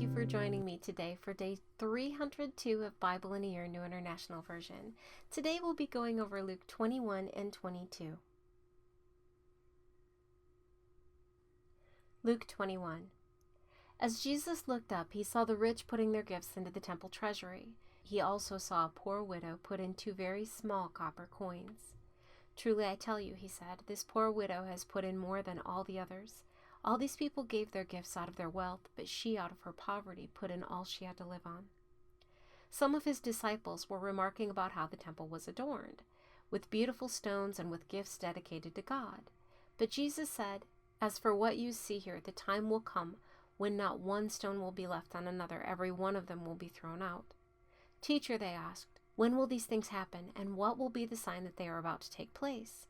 you for joining me today for day 302 of Bible in a Year, New International Version. Today we'll be going over Luke 21 and 22. Luke 21. As Jesus looked up, he saw the rich putting their gifts into the temple treasury. He also saw a poor widow put in 2 very small copper coins. Truly I tell you, he said, this poor widow has put in more than all the others. All these people gave their gifts out of their wealth, but she out of her poverty put in all she had to live on. Some of his disciples were remarking about how the temple was adorned, with beautiful stones and with gifts dedicated to God. But Jesus said, as for what you see here, the time will come when not one stone will be left on another, every one of them will be thrown out. Teacher, they asked, when will these things happen, and what will be the sign that they are about to take place?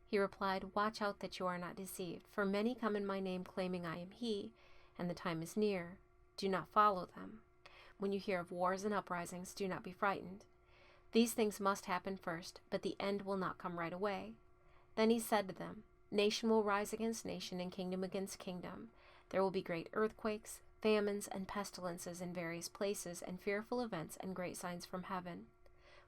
He replied, watch out that you are not deceived, for many come in my name claiming I am he, and the time is near. Do not follow them. When you hear of wars and uprisings, do not be frightened. These things must happen first, but the end will not come right away. Then he said to them, nation will rise against nation and kingdom against kingdom. There will be great earthquakes, famines, and pestilences in various places, and fearful events and great signs from heaven.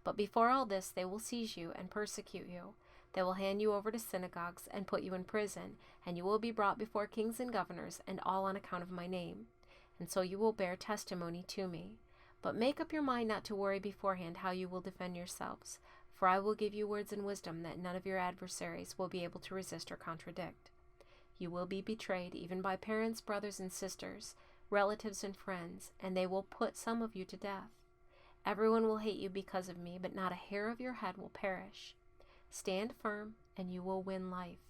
But before all this, they will seize you and persecute you. They will hand you over to synagogues and put you in prison, and you will be brought before kings and governors, and all on account of my name. And so you will bear testimony to me. But make up your mind not to worry beforehand how you will defend yourselves, for I will give you words and wisdom that none of your adversaries will be able to resist or contradict. You will be betrayed even by parents, brothers and sisters, relatives and friends, and they will put some of you to death. Everyone will hate you because of me, but not a hair of your head will perish. Stand firm, and you will win life.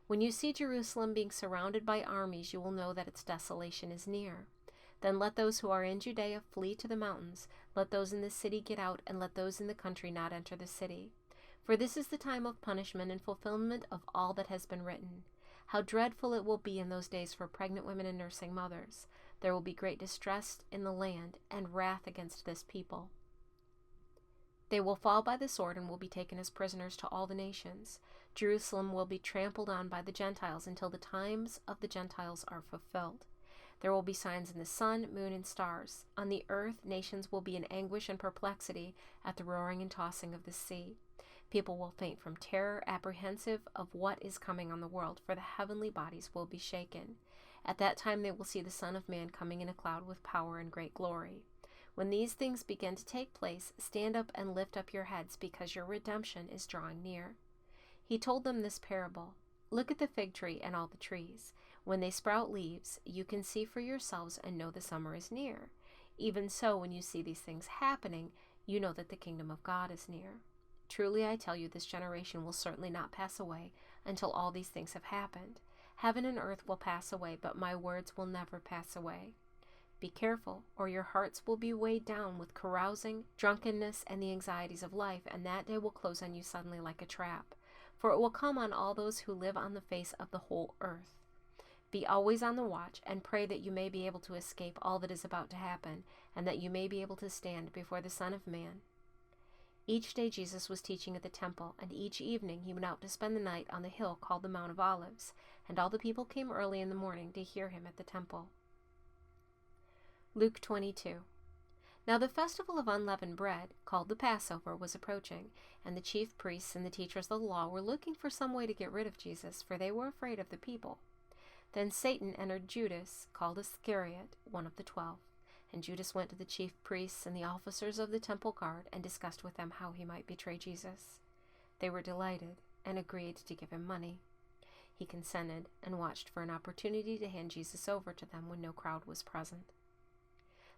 When you see Jerusalem being surrounded by armies, you will know that its desolation is near. Then let those who are in Judea flee to the mountains. Let those in the city get out, and let those in the country not enter the city. For this is the time of punishment and fulfillment of all that has been written. How dreadful it will be in those days for pregnant women and nursing mothers. There will be great distress in the land, and wrath against this people. They will fall by the sword and will be taken as prisoners to all the nations. Jerusalem will be trampled on by the Gentiles until the times of the Gentiles are fulfilled. There will be signs in the sun, moon, and stars. On the earth, nations will be in anguish and perplexity at the roaring and tossing of the sea. People will faint from terror, apprehensive of what is coming on the world, for the heavenly bodies will be shaken. At that time they will see the Son of Man coming in a cloud with power and great glory. When these things begin to take place, stand up and lift up your heads, because your redemption is drawing near. He told them this parable. Look at the fig tree and all the trees. When they sprout leaves, you can see for yourselves and know the summer is near. Even so, when you see these things happening, you know that the kingdom of God is near. Truly I tell you, this generation will certainly not pass away until all these things have happened. Heaven and earth will pass away, but my words will never pass away. Be careful, or your hearts will be weighed down with carousing, drunkenness, and the anxieties of life, and that day will close on you suddenly like a trap. For it will come on all those who live on the face of the whole earth. Be always on the watch, and pray that you may be able to escape all that is about to happen, and that you may be able to stand before the Son of Man. Each day Jesus was teaching at the temple, and each evening he went out to spend the night on the hill called the Mount of Olives, and all the people came early in the morning to hear him at the temple. Luke 22. Now the festival of unleavened bread, called the Passover, was approaching, and the chief priests and the teachers of the law were looking for some way to get rid of Jesus, for they were afraid of the people. Then Satan entered Judas, called Iscariot, one of the 12. And Judas went to the chief priests and the officers of the temple guard and discussed with them how he might betray Jesus. They were delighted and agreed to give him money. He consented and watched for an opportunity to hand Jesus over to them when no crowd was present.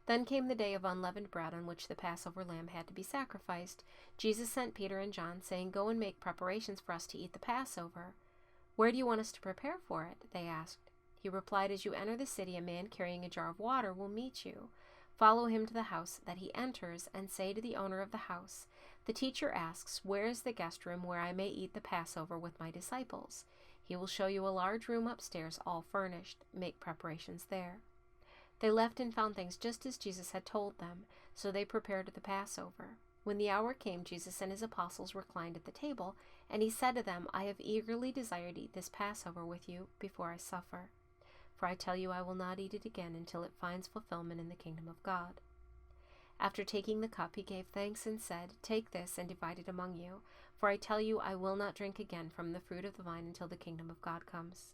Then came the day of unleavened bread, on which the Passover lamb had to be sacrificed. Jesus sent Peter and John, saying, Go and make preparations for us to eat the Passover. Where do you want us to prepare for it? They asked. He replied, As you enter the city, a man carrying a jar of water will meet you. Follow him to the house that he enters, and say to the owner of the house, The teacher asks, Where is the guest room where I may eat the Passover with my disciples? He will show you a large room upstairs, all furnished. Make preparations there. They left and found things just as Jesus had told them, so they prepared the Passover. When the hour came, Jesus and his apostles reclined at the table, and he said to them, I have eagerly desired to eat this Passover with you before I suffer. for I tell you I will not eat it again until it finds fulfillment in the kingdom of God." After taking the cup, he gave thanks and said, "Take this and divide it among you, for I tell you I will not drink again from the fruit of the vine until the kingdom of God comes."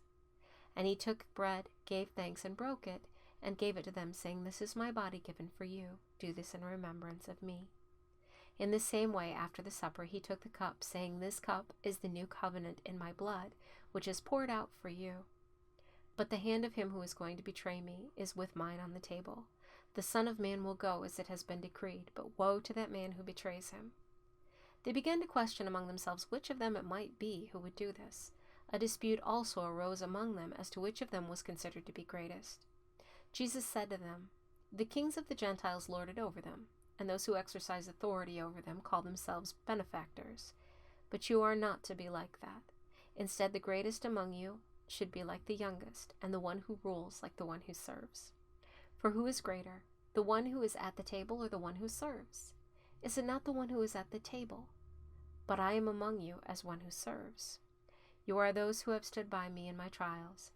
And he took bread, gave thanks, and broke it, and gave it to them, saying, "This is my body given for you. Do this in remembrance of me." In the same way, after the supper, he took the cup, saying, "This cup is the new covenant in my blood, which is poured out for you. But the hand of him who is going to betray me is with mine on the table. The Son of Man will go as it has been decreed, but woe to that man who betrays him." They began to question among themselves which of them it might be who would do this. A dispute also arose among them as to which of them was considered to be greatest. Jesus said to them, "The kings of the Gentiles lord it over them, and those who exercise authority over them call themselves benefactors. But you are not to be like that. Instead, the greatest among you should be like the youngest, and the one who rules like the one who serves. For who is greater, the one who is at the table or the one who serves? Is it not the one who is at the table? But I am among you as one who serves. You are those who have stood by me in my trials,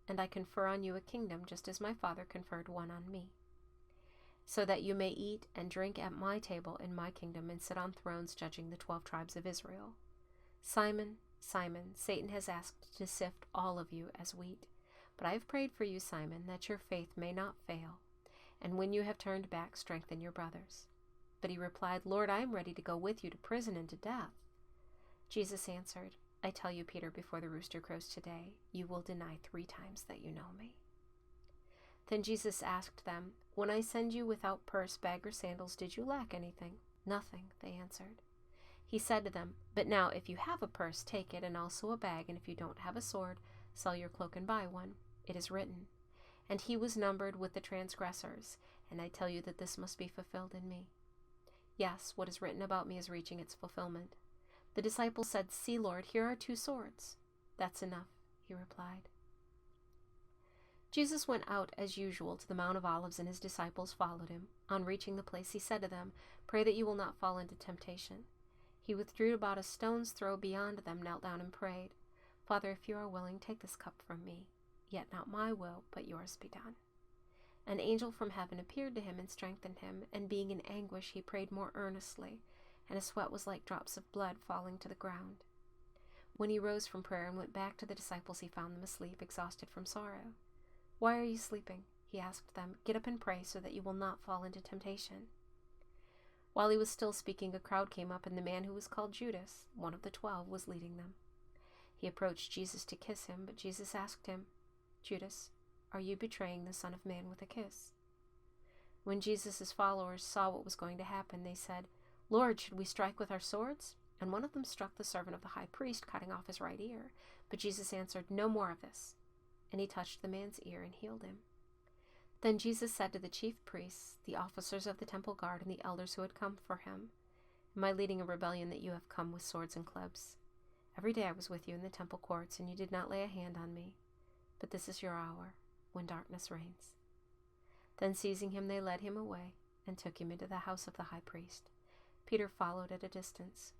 and I confer on you a kingdom just as my Father conferred one on me, so that you may eat and drink at my table in my kingdom and sit on thrones judging the 12 tribes of Israel. Simon, Simon, Satan has asked to sift all of you as wheat. But I have prayed for you, Simon, that your faith may not fail. And when you have turned back, strengthen your brothers." But he replied, "Lord, I am ready to go with you to prison and to death." Jesus answered, "I tell you, Peter, before the rooster crows today, you will deny 3 times that you know me." Then Jesus asked them, "When I send you without purse, bag, or sandals, did you lack anything?" "Nothing," they answered. He said to them, "But now if you have a purse, take it, and also a bag, and if you don't have a sword, sell your cloak and buy one. It is written, 'And he was numbered with the transgressors,' and I tell you that this must be fulfilled in me." Yes, what is written about me is reaching its fulfillment. The disciples said, "See, Lord, here are 2 swords." "That's enough," he replied. Jesus went out as usual to the Mount of Olives, and his disciples followed him. On reaching the place, he said to them, "Pray that you will not fall into temptation." He withdrew about a stone's throw beyond them, knelt down and prayed, "Father, if you are willing, take this cup from me. Yet not my will, but yours be done." An angel from heaven appeared to him and strengthened him, and being in anguish, he prayed more earnestly, and his sweat was like drops of blood falling to the ground. When he rose from prayer and went back to the disciples, he found them asleep, exhausted from sorrow. "Why are you sleeping?" he asked them. "Get up and pray so that you will not fall into temptation." While he was still speaking, a crowd came up, and the man who was called Judas, one of the 12, was leading them. He approached Jesus to kiss him, but Jesus asked him, "Judas, are you betraying the Son of Man with a kiss?" When Jesus' followers saw what was going to happen, they said, "Lord, should we strike with our swords?" And one of them struck the servant of the high priest, cutting off his right ear. But Jesus answered, "No more of this." And he touched the man's ear and healed him. Then Jesus said to the chief priests, the officers of the temple guard, and the elders who had come for him, "Am I leading a rebellion that you have come with swords and clubs? Every day I was with you in the temple courts, and you did not lay a hand on me. But this is your hour, when darkness reigns." Then seizing him, they led him away and took him into the house of the high priest. Peter followed at a distance.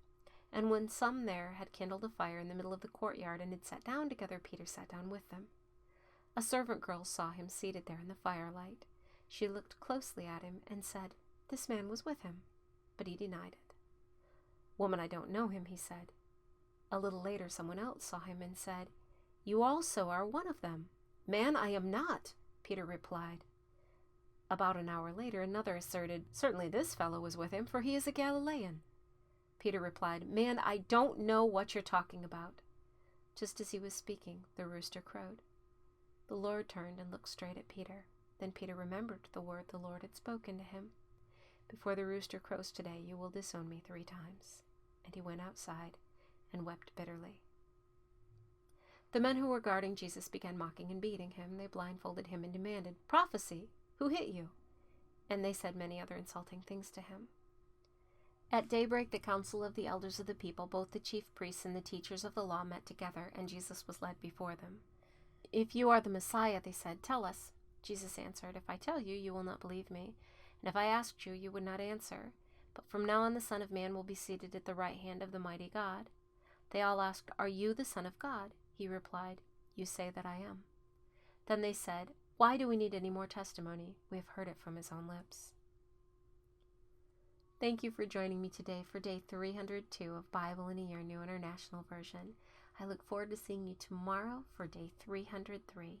And when some there had kindled a fire in the middle of the courtyard and had sat down together, Peter sat down with them. A servant girl saw him seated there in the firelight. She looked closely at him and said, "This man was with him." But he denied it. "Woman, I don't know him," he said. A little later, someone else saw him and said, "You also are one of them." "Man, I am not," Peter replied. About an hour later, another asserted, "Certainly this fellow was with him, for he is a Galilean." Peter replied, "Man, I don't know what you're talking about." Just as he was speaking, the rooster crowed. The Lord turned and looked straight at Peter. Then Peter remembered the word the Lord had spoken to him. "Before the rooster crows today, you will disown me 3 times. And he went outside and wept bitterly. The men who were guarding Jesus began mocking and beating him. They blindfolded him and demanded, "Prophecy, who hit you?" And they said many other insulting things to him. At daybreak, the council of the elders of the people, both the chief priests and the teachers of the law, met together, and Jesus was led before them. "If you are the Messiah," they said, "tell us." Jesus answered, "If I tell you, you will not believe me, and if I asked you, you would not answer. But from now on the Son of Man will be seated at the right hand of the mighty God." They all asked, "Are you the Son of God?" He replied, "You say that I am." Then they said, "Why do we need any more testimony? We have heard it from his own lips." Thank you for joining me today for day 302 of Bible in a Year, New International Version. I look forward to seeing you tomorrow for day 303.